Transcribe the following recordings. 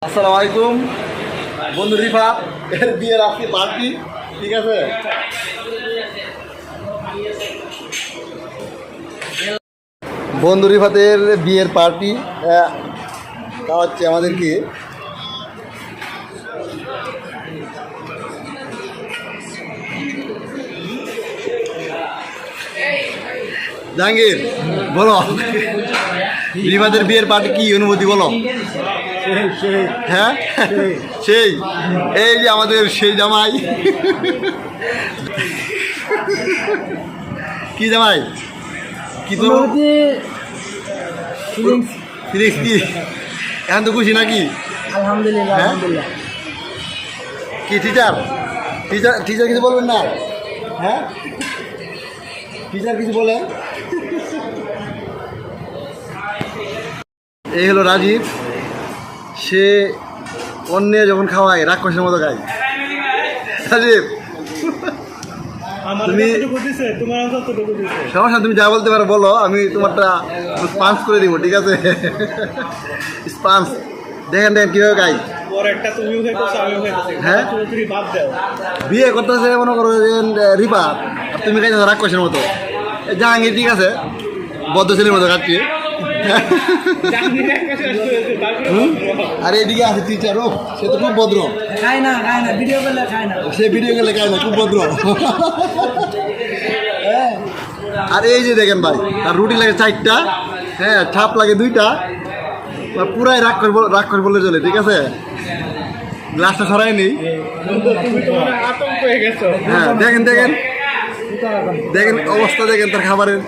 আসসালামু আলাইকুম বন্ধু রিফাত এর বিয়ের আজকে পার্টি ঠিক আছে। বন্ধু রিফাতের বিয়ের পার্টি খাওয়াচ্ছে আমাদেরকে। জাহাঙ্গীর বলো রিফাতের বিয়ের পার্টি কি অনুভূতি বলো। হ্যাঁ সেই এই যে আমাদের সেই জামাই কি জামাই কি তো ফিলিংস কি এখন তো খুশি নাকি? আলহামদুলিল্লাহ হ্যাঁ? আলহামদুলিল্লাহ। কি টিচার টিচার টিচার কিছু বলবেন না? হ্যাঁ টিচার কিছু বলে। এই হলো রাজীব, সে অন্য যখন খাওয়ায় রাক্ষসের মতো খায়। রাজীব তুমি সমস্যা, তুমি যা বলতে পারো বলো, আমি তোমারটা স্পান্স করে দিব ঠিক আছে। স্পান্স দেখেন দেখেন কীভাবে খাই। হ্যাঁ বিয়ে করতেছে মনে করো রিপা, আর তুমি খাইছো রাক্ষসের মতো। জাহাঙ্গীর ঠিক আছে বদ্ধ ছেলের মতো খাচ্ছি। আরে এদিকে আছে টিচার, ও সে তো খুব ভদ্র, খায় না ভিডিও করলে খায় না, সে ভিডিও গেলে খায় না, খুব ভদ্র। আর এই যে দেখেন ভাই, তার রুটি লাগে 4টা, হ্যাঁ ছাপ লাগে 2টা, পুরাই রাক্ষস বললে চলে ঠিক আছে। গ্লাসটা সরাই নেই। হ্যাঁ দেখেন দেখেন দেখেন অবস্থা দেখেন তার খাবারের।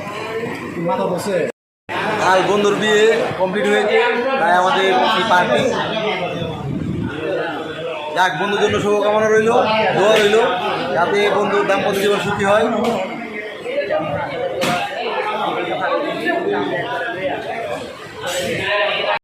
আর বন্ধুর বিয়ে কমপ্লিট হয়েছে, তাই আমাদের এই পার্টি। যাক, বন্ধুর জন্য শুভকামনা রইল, দোয়া রইল যাতে বন্ধুর দাম্পত্য জীবন সুখী হয়।